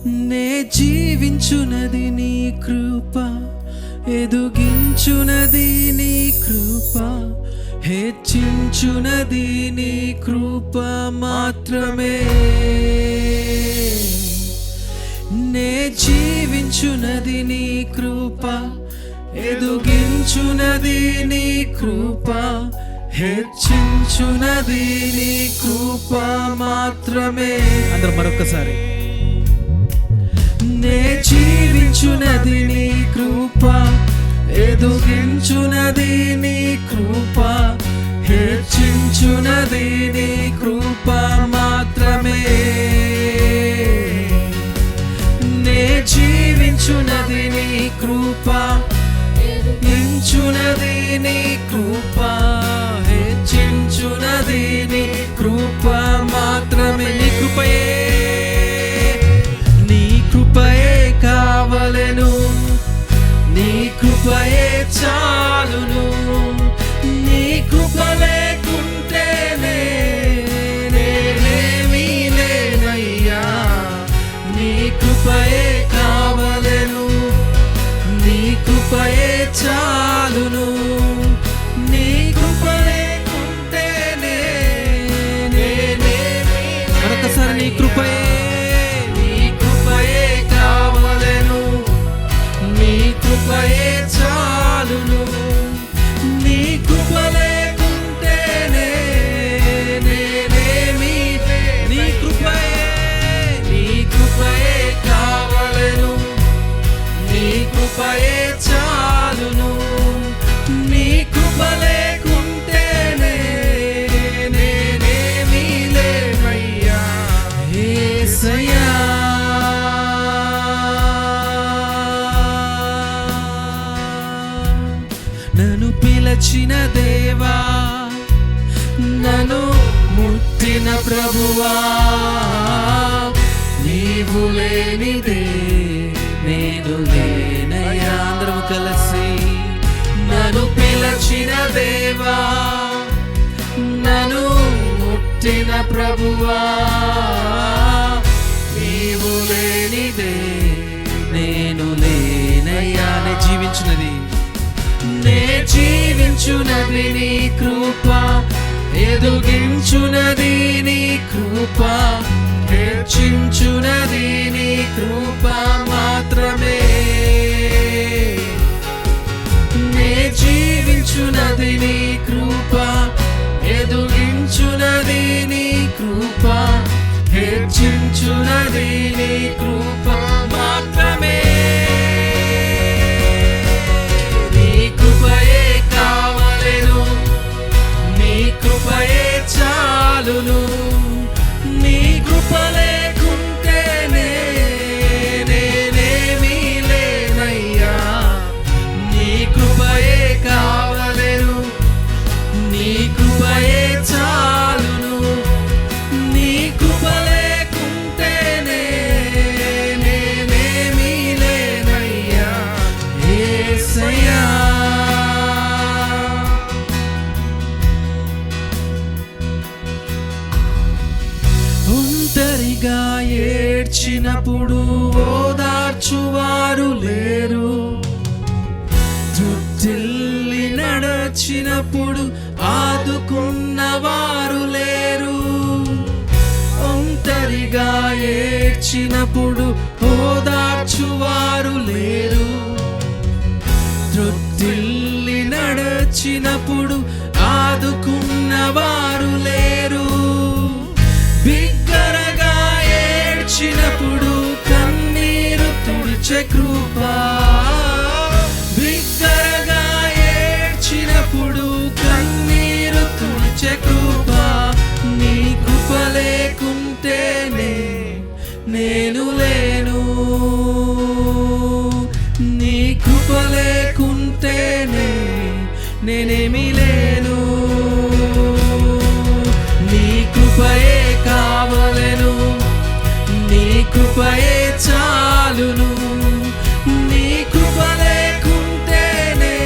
నే జీవించునది నీ కృప, ఎదుగించునది నీ కృప, హెచ్చించునది నీ కృప మాత్రమే. నే జీవించునది నీ కృప, ఎదుగించునది నీ కృప, హెచ్చించునది నీ కృప మాత్రమే. అందరూ మరొకసారి. నే జీవించునది నీ కృప, ఎదుగించునది నీ కృప, హెచ్చించునది నీ కృప మాత్రమే. నే జీవించునది నీ కృప, ఎదుగించునది నీ కృప, హెచ్చించునది నీ కృప మాత్రమే. నీ కృపయే కావలెను, నీ కృపయే చాలును. నీ కృప లేకుంటేనే నేనేమీ లేనయ్యా. నీ కృపయే కావలెను, నీ కృపయే చాలును. నీ కృప లేకుంటేనే నేనేమీ. మరొకసారి నీ కృపయే కృపయే చాలును. నీ కృప లేకుంటేనే నేనేమీ. నీ కృపయే కావలెను, నీ కృపయే చాలును. నీ కృప లేకుంటేనే నేనేమీ లేనయ్యా. యేసయ్యా నన్ను పిలచిన దేవా, నన్ను ముట్టిన ప్రభువా, నీవు లేనిదే నేను లేనయ్యా. అందరం కలిసి. నన్ను పిలచిన దేవా, నన్ను ముట్టిన ప్రభువా, నీవు లేనిదే నేను లేనయ్యా. నే జీవించునది, నే జీవించునది నీ కృప, ఎదుగించునది నీ కృప, హెచ్చించునది నీ కృప మాత్రమే. నే జీవించునది నీ కృప, ఎదుగించునది నీ కృప, హెచ్చించునది నీ కృప మాత్రమే. కృపయే చాలును. నీ కృప లేకుంటేనే నేనేమీ లేనయ్యా. నీ కృపయే కావలెను, నీ కృపయే చాలును. నీ కృప లేకుంటేనే నేనేమీ లేనయ్యా. యేసయ్యా ఒంటరిగా ఏడ్చినప్పుడు ఓదార్చువారు లేరు, తృప్తిల్లి నడచినప్పుడు ఆదుకున్నవారు లేరు. ఒంటరిగా ఏడ్చినప్పుడు ఓదార్చువారు లేరు, తృప్తిల్లి నడచినప్పుడు ఆదుకున్నవారు లేరు. బిగ్గరగా ఏడ్చినప్పుడు కన్నీరు తుడిచే కృప, బిగ్గరగా ఏడ్చినప్పుడు కన్నీరు తుడిచే కృప. నీ కృప లేకుంటేనే నేను లేను, నీ కృప లేకుంటేనే నేనేమీ లేను. నీ కృపయే కావలెను, నీ కృపయే చాలును. నీ కృప లేకుంటేనే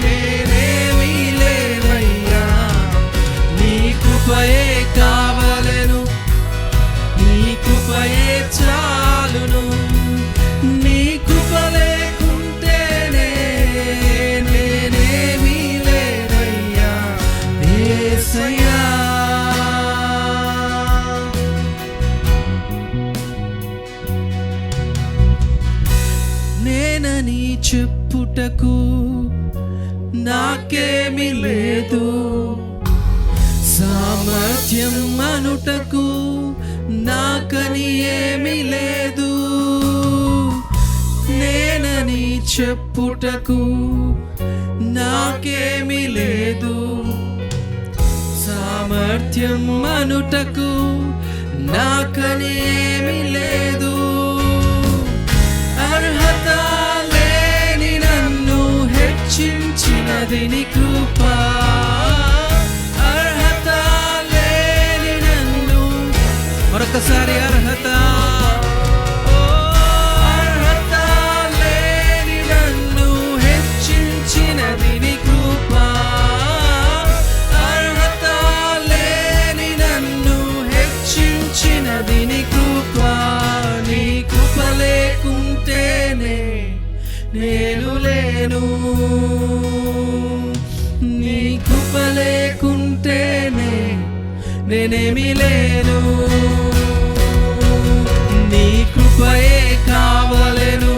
నేనేమీ లేనయ్యా. నీ కృపయే కావలెను, నీ కృపయే చాలు. చెప్పుటకు నాకేమీ లేదు, సామర్థ్యం అనుటకు నాకని ఏమీ లేదు. నేనని చెప్పుటకు నాకేమీ లేదు, సామర్థ్యం అనుటకు నాకని ఏమీ లేదు. అర్హత లేని నన్ను హెచ్చించినది నీ కృప, అర్హత లేని నన్ను, మరొకసారి అర్హత హెచ్చించినది నీ కృప, అర్హత లేని నన్ను హెచ్చించినది నీ కృప. నీ కృప లేకుంటేనే నేను లేను, నీ కృప లేకుంటేనే నేనేమి లేను. నీ కృపయే కావలెను,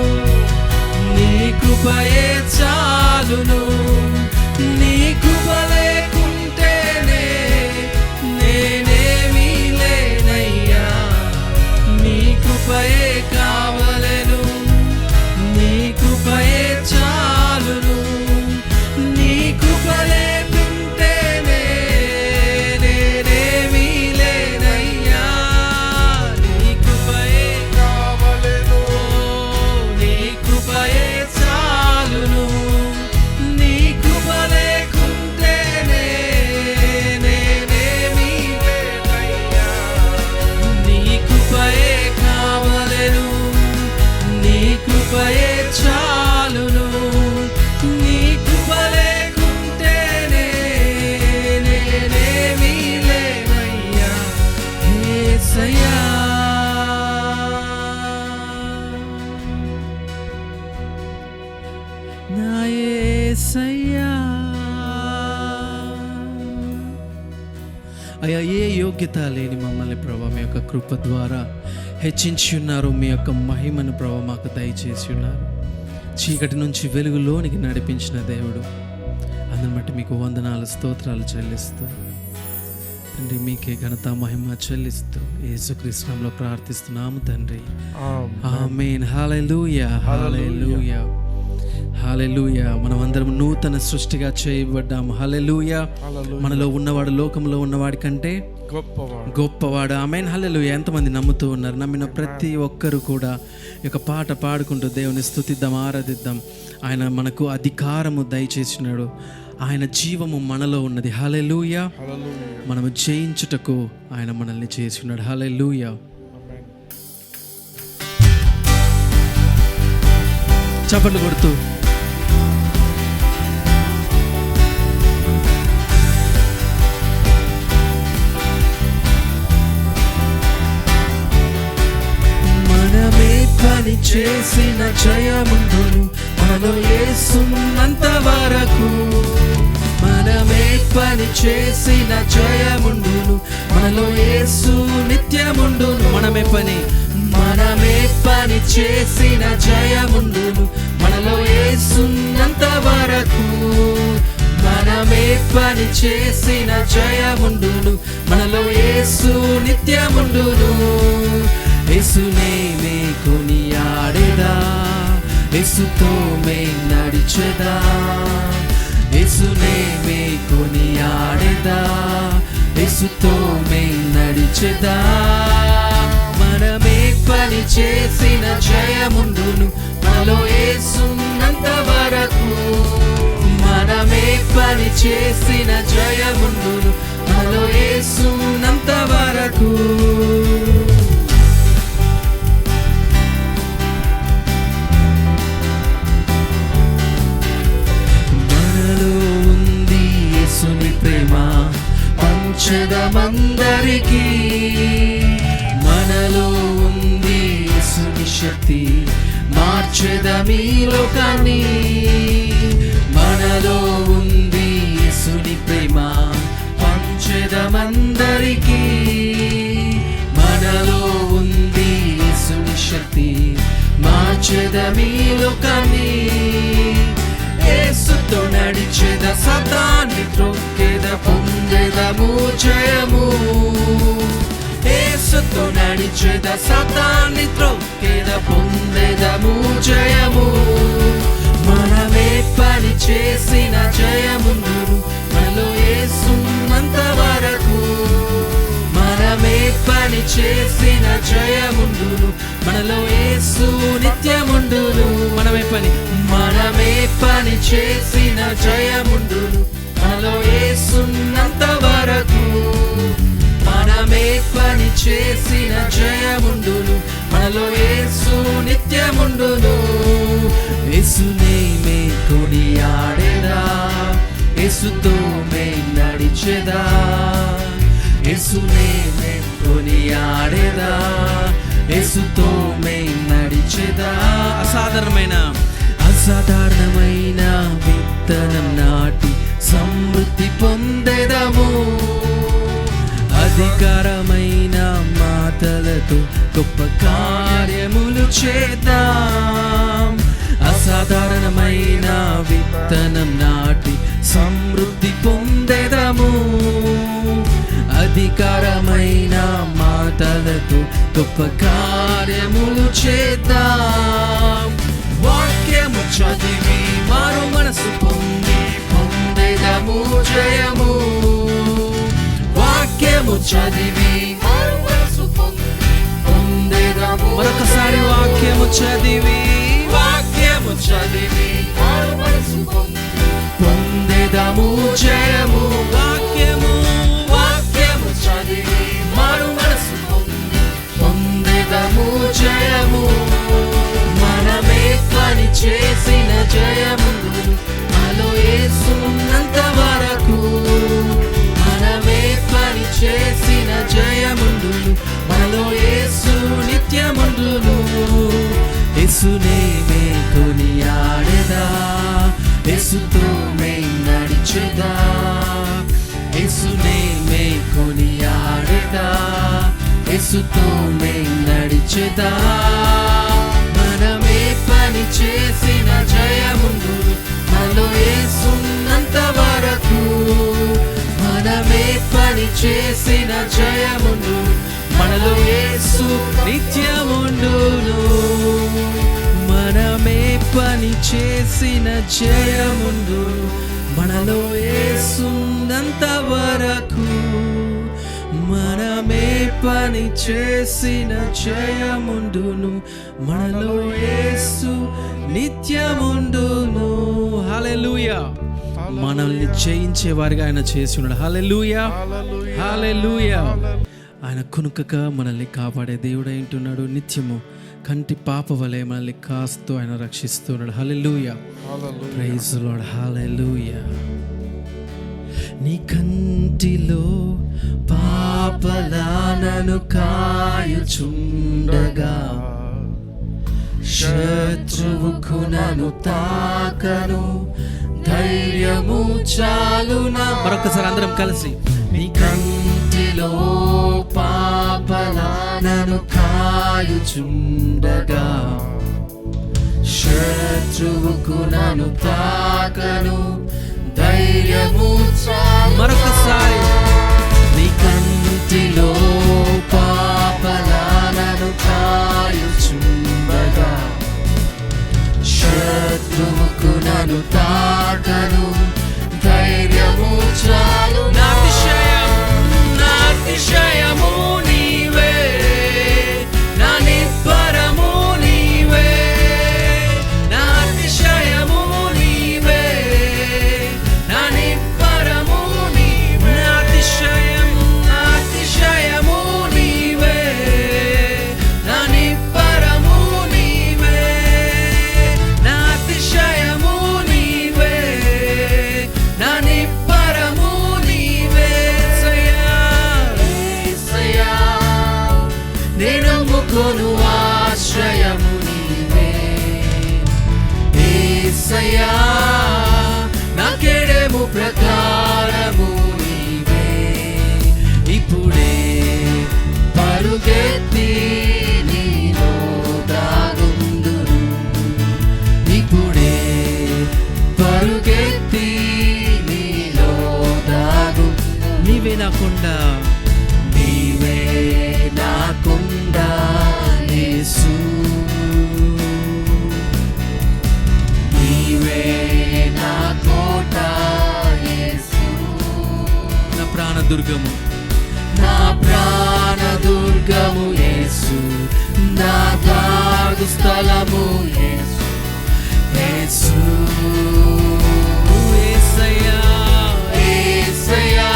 నీ కృపయే చాలును. నీ కృప లేకుంటేనే నేనేమీ లేనయ్యా, నీ కృపయే కావలెను, నీ కృపయే చాలును. నీ కృప లేకుంటేనే నేనేమీ లేనయ్యా, నీ కృపయే కావలెను, నీ కృపయే చాలును. నీ కృప లేకుంటేనే నేనేమీ లేనయ్యా, నీ కృపయే కావలెను, నీ కృపయే చాలును. నీ కృప లేకుంటేనే నేనేమీ లేనయ్యా, యేసయ్యా. నా యేసయ్యా. అయ్యా, ఏ యోగ్యత లేని మమ్మల్ని ప్రభా మీ యొక్క కృప ద్వారా హెచ్చించి ఉన్నారు, మీ యొక్క మహిమను ప్రభా మాకు దయచేసి ఉన్నారు. చీకటి నుంచి వెలుగులోనికి నడిపించిన దేవుడు, అందుని బట్టి మీకు వందనాలు స్తోత్రాలు చెల్లిస్తూ తండ్రి, మీకే ఘనత మహిమ చెల్లిస్తూ యేసుక్రీస్తు నామములో ప్రార్థిస్తున్నాము తండ్రి, ఆమేన్. హల్లెలూయా, హల్లెలూయా, హల్లెలూయా. మనమందరం నూతన సృష్టిగా చేయబడ్డాము. హల్లెలూయా. మనలో ఉన్నవాడు లోకంలో ఉన్నవాడి కంటే గొప్పవాడు. ఆమేన్. హల్లెలూయా. ఎంతమంది నమ్ముతూ ఉన్నారు? నమ్మిన ప్రతి ఒక్కరు కూడా ఈ యొక్క పాట పాడుకుంటూ దేవుని స్తుతిద్దాం, ఆరాధిద్దాం. ఆయన మనకు అధికారము దయచేసినాడు, ఆయన జీవము మనలో ఉన్నది. హల్లెలూయా. మనము జయించుటకు ఆయన మనల్ని చేసినాడు. హల్లెలూయా. చప్పట్లు కొడుతూ మనమే పని చేసిన జయముందును మనలో యేసున్నంత వరకు, మనమే పని చేసిన జయముండును మనలో యేసు నిత్యముండును. మనమే పని చేసిన జయముండును మనలో యేసున్నంత వరకు, మనమే పని చేసిన జయముండును మనలో యేసు నిత్యముండును. యేసునే మే కొనియాడెదా, యేసుతో మే నడిచెదా, యేసునే మే కొనియాడెదా, యేసుతో మే నడిచెదా. మనమే పని చేసిన జయముండును మనలో యేసున్నంత వరకు, మనమే పని చేసిన జయముండును మనలో యేసున్నంత వరకు. మనలో ఉంది యేసుని ప్రేమ పంచదమందరికీ, మనలో ఉంది యేసుని శక్తి మార్చెదమీ లోకాన్ని. మనలో ఉంది యేసుని ప్రేమ పంచెదమందరికీ, మనలో ఉంది యేసుని శక్తి మార్చెదమీ లోకాన్ని. సతాన్ని త్రొక్కెద పొందెదము జయము. యేసుతో నడిచెద సతాన్ని త్రొక్కెద పొందెదము జయము. మనమే పని చేసిన జయముందును మనలో యేసున్నంత వరకు. మనమే పని చేసిన జయముందును మనలో యేసు నిత్యముండును. మనమే పని చేసిన జయముండును మనలో యేసున్నంత వరకు. మనమే పని చేసిన జయముండును మనలో యేసు నిత్యముండును. యేసునే మే కొనియాడెదా, యేసుతో మే నడిచెదా. యేసునే మే కొనియాడెదా, యేసుతో మే నడిచెదా. అసాధారణమైన విత్తనం నాటి సమృద్ధి పొందెదము. అధికారమైన మాటలతో గొప్ప కార్యములు చేద్దాం. అసాధారణమైన విత్తనం నాటి సమృద్ధి పొందెదము. అధికారమైన మాటలతో గొప్ప కార్యములు చేద్దాం. వాక్యము చదివి మారు మనసు పొందెదము జయము. వాక్యము చదివి మారు మనసు పొందెదము. మరొకసారి వాక్యము చదివి మారు మనసు పొందెదము జయము. వాక్యము చదివి మారు మనసు పొందెదము జయము. మనమే పని చేసిన జయముందును మనలో యేసున్నంత వరకు. మనమే పని చేసిన జయముందును మనలో యేసు నిత్యముండును. యేసునే మే కొనియాడెదా, యేసుతో మే నడిచెదా. యేసునే మే కొనియాడెదా, యేసుతో మే నడిచెదా. మనమే పని చేసిన జయముందును మనలో యేసున్నంత వరకు. మనమే పని చేసిన జయముందును మనలో యేసు నిత్యముండును. మనమే పని చేసిన జయముందును మనలో యేసున్నంత వరకు. మనమే పని చేసిన జయముండును మనలో యేసు నిత్యముండును. హల్లెలూయా. మనల్ని జయించే వారిగా ఆయన చేసి ఉన్నాడు. హల్లెలూయా, హల్లెలూయా. ఆయన కునుకక మనల్ని కాపాడే దేవుడు అంటున్నాడు. నిత్యము కంటి పాప వలె మనల్ని కాస్తూ ఆయన రక్షిస్తున్నాడు. హల్లెలూయా, ప్రైజ్ ది లార్డ్. హల్లెలూయా. నీ కంటిలో పాపలానను కాయుచుండగా శత్రువుకు నన్ను తాకను ధైర్యము చాలునా. మరొకసారి అందరం కలిసి. నీ కంటిలో పాపలానను కాయుచుండగా శత్రువుకు నన్ను తాకను ధైర్యము చాలు. మరొకసారి. నీ కంటిలో పాపలానను కాయుచుండగా శత్రువుకు నన్ను తాకను ధైర్యము చాలు. నా అతిశయము నీవే, నా నిబ్బరము నీవే. నా అతిశయము నీవే, నా నిబ్బరము నీవే. నా అతిశయము నీవే, నా నిబ్బరము నీవే. నా అతిశయము నీవే, నా నిబ్బరము నీవే. యేసయ్యా, నేను నమ్ముకొను ఆశ్రయము నీవే. యేసయ్యా, నా కేడెము ప్రకారము నీవే. ఇప్పుడే పరుగెత్తి నీలో దాగుందును. ఇప్పుడే పరుగెత్తి కొండ, నీవే నా కొండ యేసు, నీవే నా కోట యేసు, నా ప్రాణదుర్గము, నా ప్రాణదుర్గము యేసు, నా దాగు స్థలము యేసు, యేసు యేసయ్యా, యేసయ్యా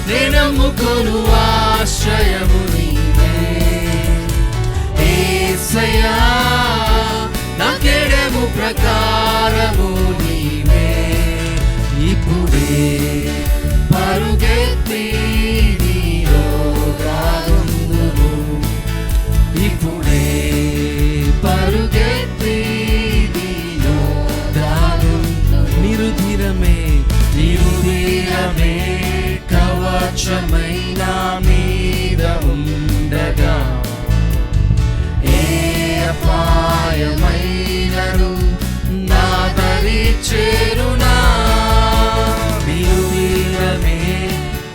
నేనమ్ముకొను ఆశ్రయము నీవే, యేసయ్యా నా కేడము ప్రకారము నీవే, ఇప్పుడే పరుగెత్తి నీలో దాగుందును, ఇప్పుడే పరుగెత్తి నీలో దాగుందును, నిరుధిరమే నిరుధిరమే కవచమైన మీద ఉండగా, ఏ అపాయమైనను నా దరి చేరునా, నిరుధిరమే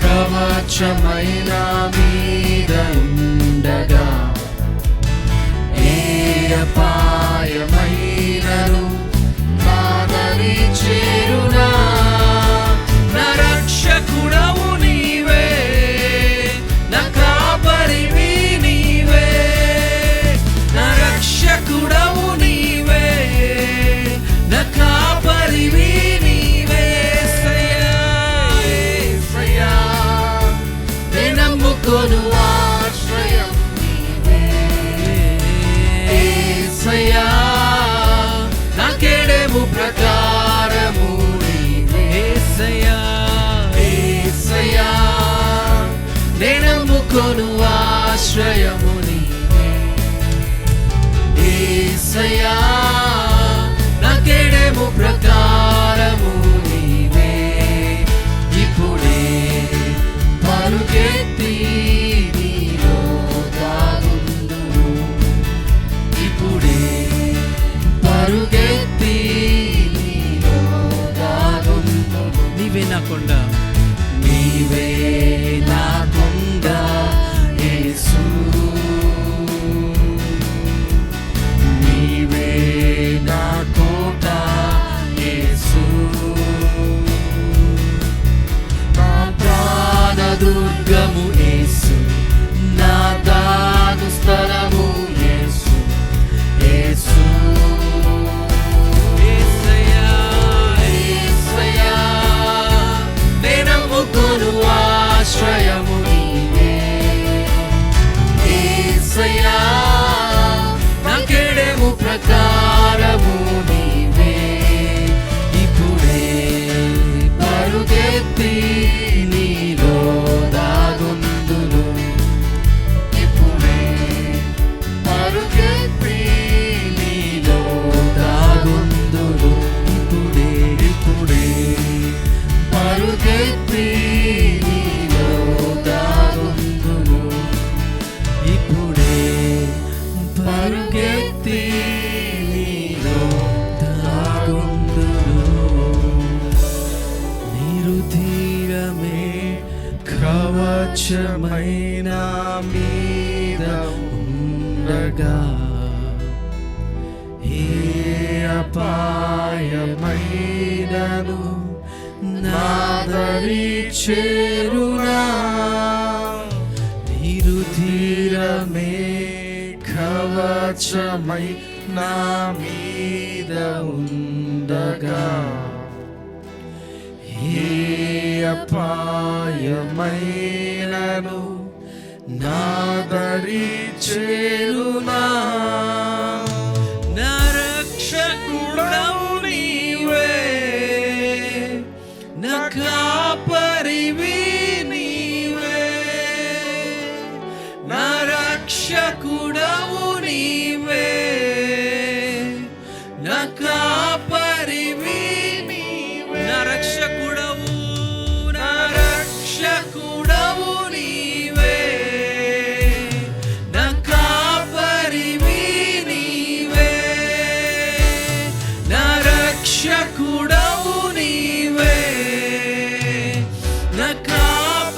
కవచమైన మీద ఉండగా, ఏ అపాయమైనను నా దరి చేరునా, నా రక్షకుడవు నీవే, నా కాపరివి నీవే, నా రక్షకుడవు నీవే, నా కాపరివి నీవే, యేసయ్యా, యేసయ్యా నేనమ్ముకొను ఆశ్రయం నీవే, యేసయ్యా నా కేడము ప్రకారము నీవే, యేసయ్యా, యేసయ్యా నేనమ్ముకొను ఆశ్రయము నీవే, యేసయ్యా నా కేడము ప్రకారము నీవే, ఇప్పుడే పరుగెత్తి నీలో దాగుందును, ఇప్పుడే పరుగెత్తి నీలో దాగుందును, నీవే నా కొండ, నీవే నా కొండ యేసు, నీవే నా కోట యేసు, నా ప్రాణదుర్గము యేసు, నా దాగు స్థలము యేసు, యేసు యేసయ్యా, యేసయ్యా నేనమ్ముకొను ఆశ్రయము నీవే, యేసయ్యా నా కేడము ప్రకారము నీవే, ఇప్పుడే పరుగెత్తి నీలో దాగుందును, ఇప్పుడే పరుగెత్తి నీలో దాగుందును, ఇప్పుడే ఇప్పుడే పరుగెత్తి నీలో దాగుందును, ఇప్పుడే పరుగెత్తి నీలో దాగుందును, నిరుధిరమే కవచమైన మీద ఉండగా, ఏ అపాయమైనను నా దరి చేరునా, నిరుధిరమే కవచమై నా మీద ఉండగా, ఏ అపాయమైనను నా దరి చేరునా, నా రక్షకుడవు నీవే, నా కాపరివి నీవే, నా రక్షకుడవు నీవే, నా కాపరివి నీవే, నా రక్షకుడవు, నా రక్షకుడవు నీవే, నా కాపరివి నీవే, నా రక్షకుడవు నీవే, నా కాపరివి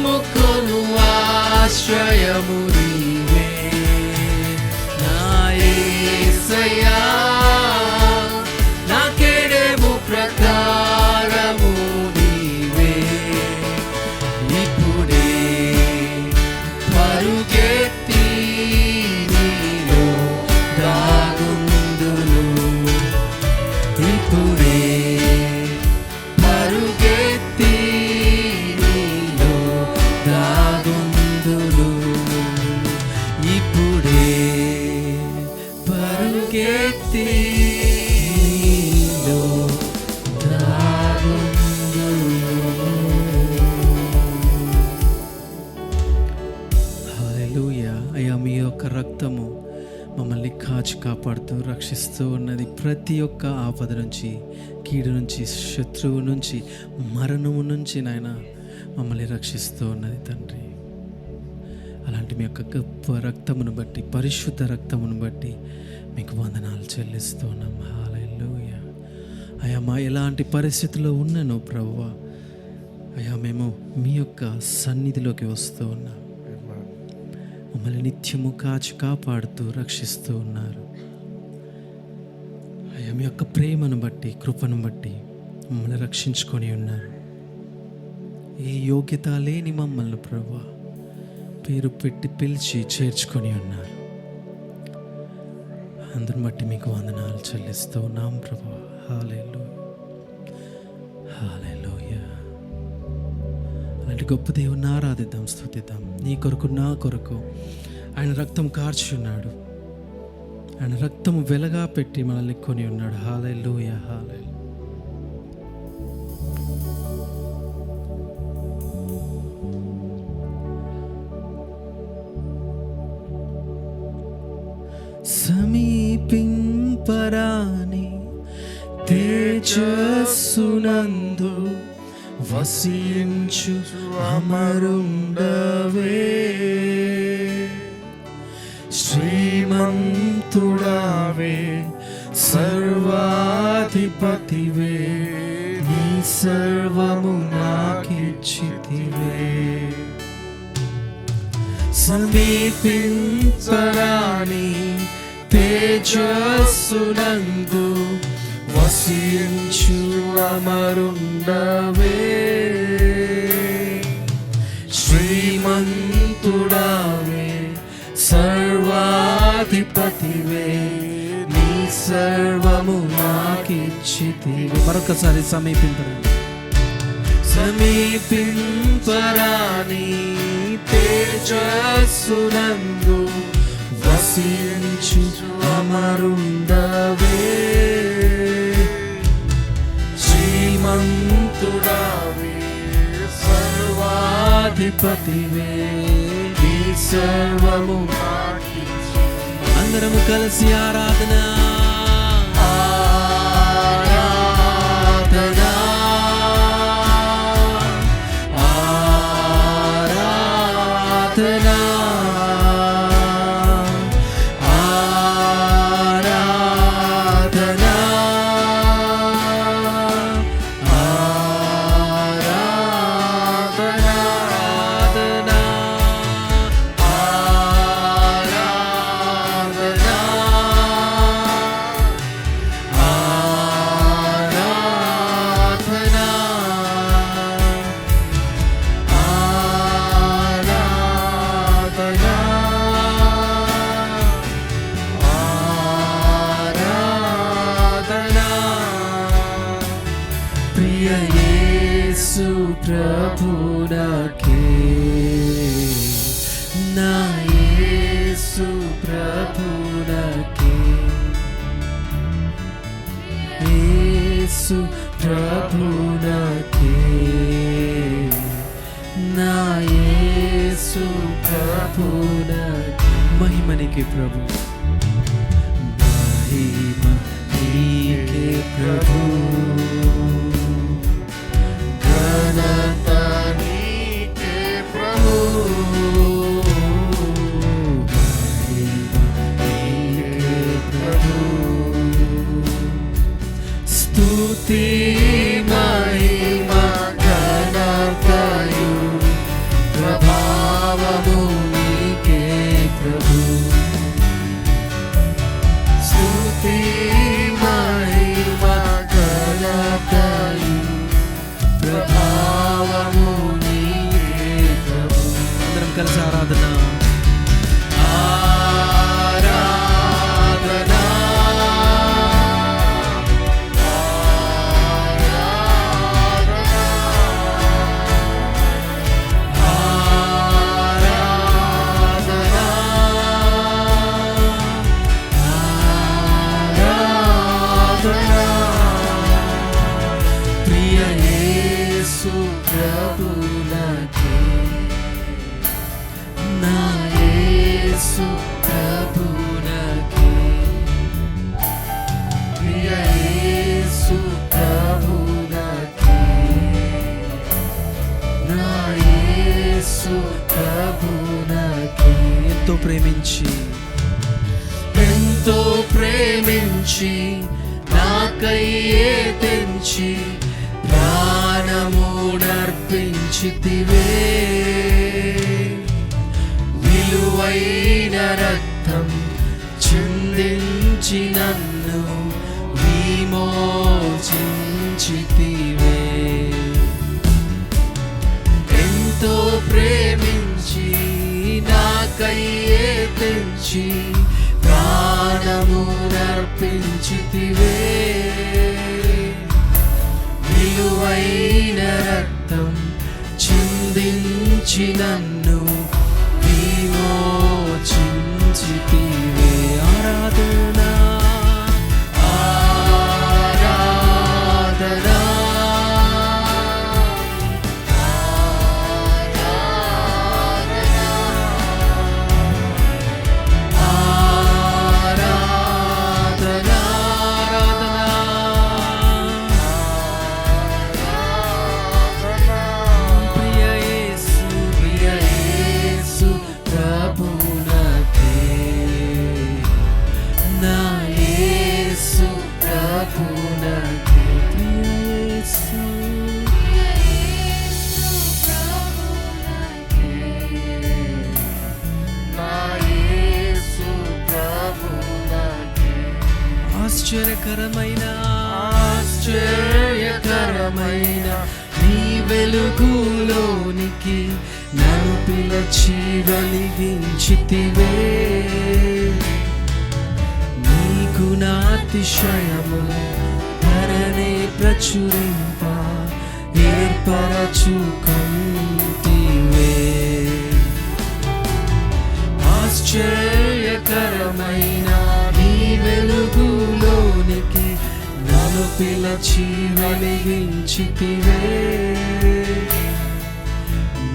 నమ్ముకొను ఆశ్రయము నీవే నా యేసయ్యా నా కేడెము ప్రకారము నీవే ఇప్పుడే పరుగెత్తి నీలో దాగుందును ఇప్పుడే పరుగెత్తి నీలో దాగుందును ఇప్పుడే పరుగెత్తి నీలో హల్లెలూయా. అయ్యా మీ యొక్క రక్తము మమ్మల్ని కాచి కాపాడుతూ రక్షిస్తూ ఉన్నది. ప్రతి ఒక్క ఆపద నుంచి, కీడు నుంచి, శత్రువు నుంచి, మరణము నుంచి నాయన మమ్మల్ని రక్షిస్తూ ఉన్నది తండ్రి. అలాంటి మీ యొక్క గొప్ప రక్తమును బట్టి, పరిశుద్ధ రక్తమును బట్టి మీకు వందనాలు చెల్లిస్తూ ఉన్నాం. హల్లెలూయా. అయ్యా మా ఎలాంటి పరిస్థితుల్లో ఉన్నానో ప్రభువా, అయ్యా మేము మీ యొక్క సన్నిధిలోకి వస్తూ ఉన్నాం. మమ్మల్ని నిత్యము కాచి కాపాడుతూ రక్షిస్తూ ఉన్నారు. అయ్యా మీ యొక్క ప్రేమను బట్టి, కృపను బట్టి మమ్మల్ని రక్షించుకొని ఉన్నారు. ఏ యోగ్యత లేని మమ్మల్ని ప్రభువా పేరు పెట్టి పిలిచి చేర్చుకొని ఉన్నారు. అందుని బట్టి మీకు వందనాలు చెల్లిస్తూ ఉన్నాం ప్రభువా. హల్లెలూయా, హల్లెలూయా. అలాంటి గొప్ప దేవుని ఆరాధిద్దాం, స్తుతిద్దాం. నీ కొరకు, నా కొరకు ఆయన రక్తం కార్చి ఉన్నాడు. ఆయన రక్తము వెలగా పెట్టి మనల్ని కొని ఉన్నాడు. హల్లెలూయా, హల్లెలూయా. సమీపింపరాని తేజస్సునందు వసించు అమరుండవే, శ్రీమంతుడావే, సర్వాధిపతివే, నీ సర్వము నాకిచ్చితివే. సమీపించరాని తేజస్సునందు వసించు అమరుండవే, శ్రీమంతుడావే, సర్వాధిపతివే, నీ సర్వము నాకిచ్చితివే. మరొకసారి సమీపింపరాని తేజస్సునందు వసించు అమరుండవే, శ్రీమంతుడావే, సర్వాధిపతివే, నీ సర్వము నాకిచ్చితివే. అందరము కలిసి ఆరాధన ప్రభునకే, నా యేసు ప్రభునకే, యేసు ప్రభునకే, నా యేసు ప్రభునకే. మహిమనికి ప్రభు, మహిమ నీకే ప్రభు, స్తుతి మహిమ ఘనతయు కలిసి ఆరాధన. ఎంతో ప్రేమించి నాకయ్యే తెంచి ప్రాణమునర్పించితివే, విలువైన రక్తం చిందించి నన్ను విమోచించితివే. ఎంతో ప్రేమించి నాకయ్యే తెంచి ప్రాణమునర్పించితివే, విలువైన రక్తం చిందించి నన్ను విమోచించితివే. ఆరాధన ఆరాధన ఆశ్చర్యకరమైన నీ వెలుగులోనికి నన్ను పిలిచి వెలిగించితివే, నీకు నా అతిశయము ధరణి ప్రచురింప ఏర్పరచుకొంటివే. ఆశ్చర్యకరమైన నీ వెలుగులోనికి నన్ను పిలిచి వెలిగించితివే,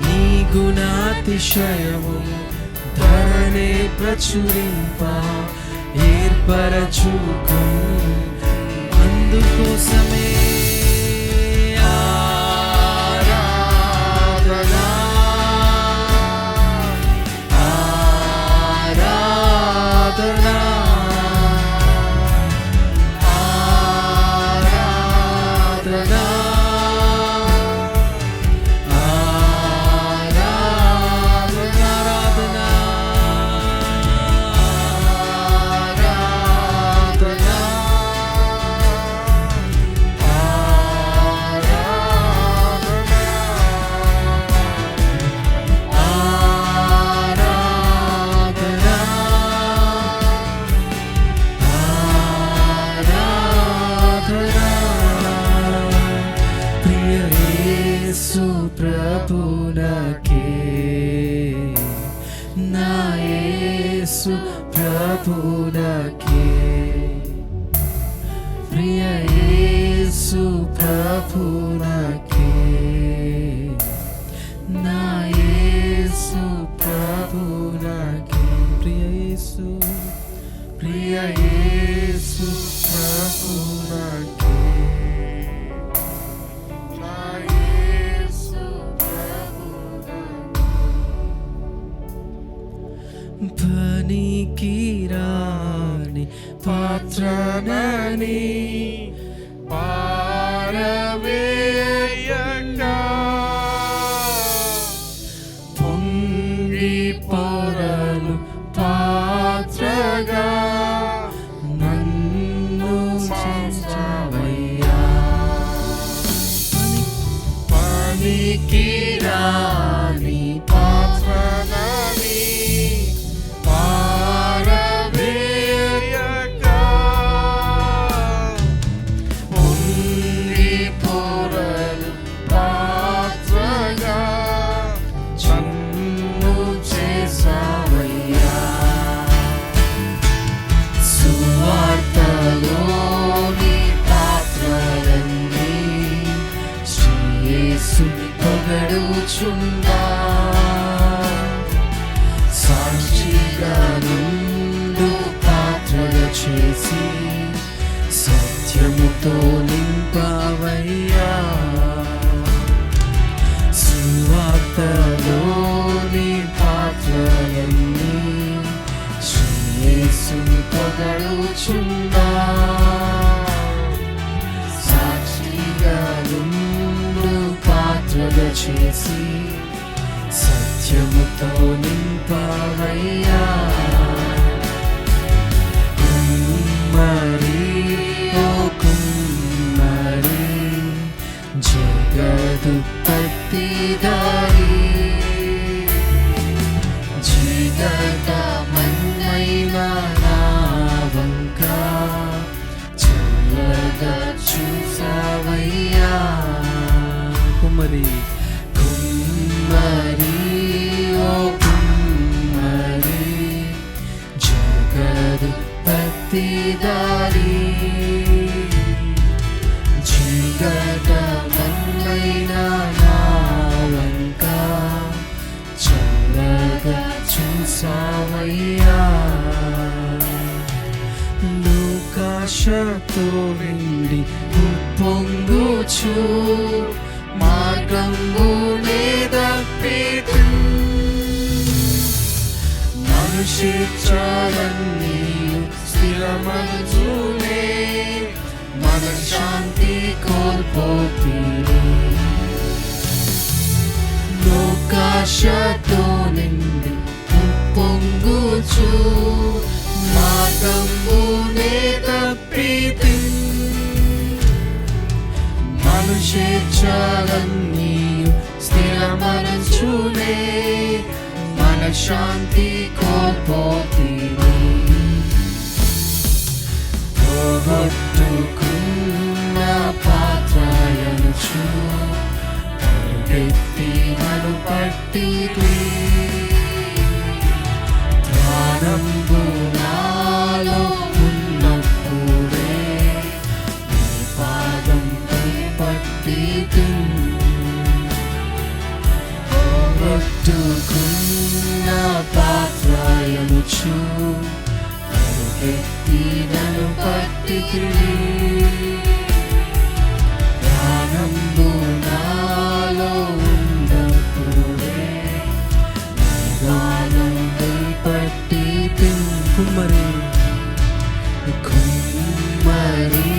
నీ గుణాతిశయము ధరణి ప్రచురింప ఏర్పరచుకొ. అందుకోసమే ప్రభునకే, నా యేసు ప్రభునకే, ప్రియ యేసు ప్రభునకే, నా యేసు ప్రభునకే, ప్రియ యేసు ప్రభునకే. పనికిరాని పాత్రనని పారవేయంగా, పొంగి పొరలు పాత్రగా నన్ను చేర్చవయ్యా. పనికిరాని పాత్రనని కోరుచున్నా సాక్షిగా నుండు పాత్రగా చేసి సత్యముతో నింపవయ్యా కుమ్మరి ఓ కుమ్మరి జగదుత్పత్తిదారి జీవితమన్నైన నా వంక చల్లగా చూసావయ్యా కుమ్మరి కుమ్మరి ఓ కుమ్మరి జగదుత్పత్తిదారి జీవితమన్నైన నా వంక చల్లగా చూసావయ్యా లోకాశతో నిండి ఉప్పొంగుచు మార్గంబునే తప్పితు మనుషించాలన్నీ స్థిరమనుచునే మనశ్శాంతి కోల్పోతీరే లోకాశతో నిండి ఉప్పొంగుచు మార్గంబునే తప్పితి మనుషేచ్ఛలన్నీ స్థిరమనుచునే మనశ్శాంతి కోల్పోతీరే పోగొట్టుకున్న పాత్రయనుచు ఎత్తి నన్ను పట్టితి ప్రాణంబు నాలో ఉన్నప్పుడే నీ పాదంపై పట్టితి పోగొట్టుకున్న పాత్రయనుచు ఎత్తి నన్ను పట్టితి ప్రాణంబు నాలో ఉన్నప్పుడే గానంపై పట్టితి కుమ్మరి కుమ్మరి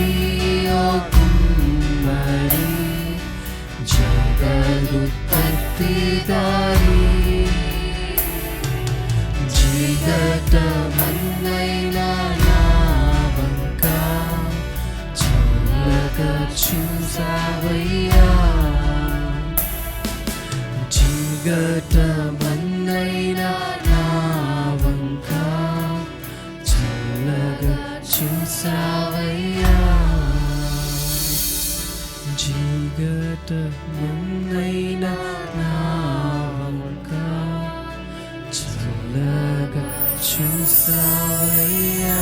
ఓ కుమ్మరి జగదుత్పత్తిదారి జీవితమన్నైన నా వంక చల్లగా చూసావయ్యా జీవితమన్నైన నా వంక చల్లగా చూసావయ్యా జీవితమన్నైన నా వంక చల్లగా చూసావయ్యా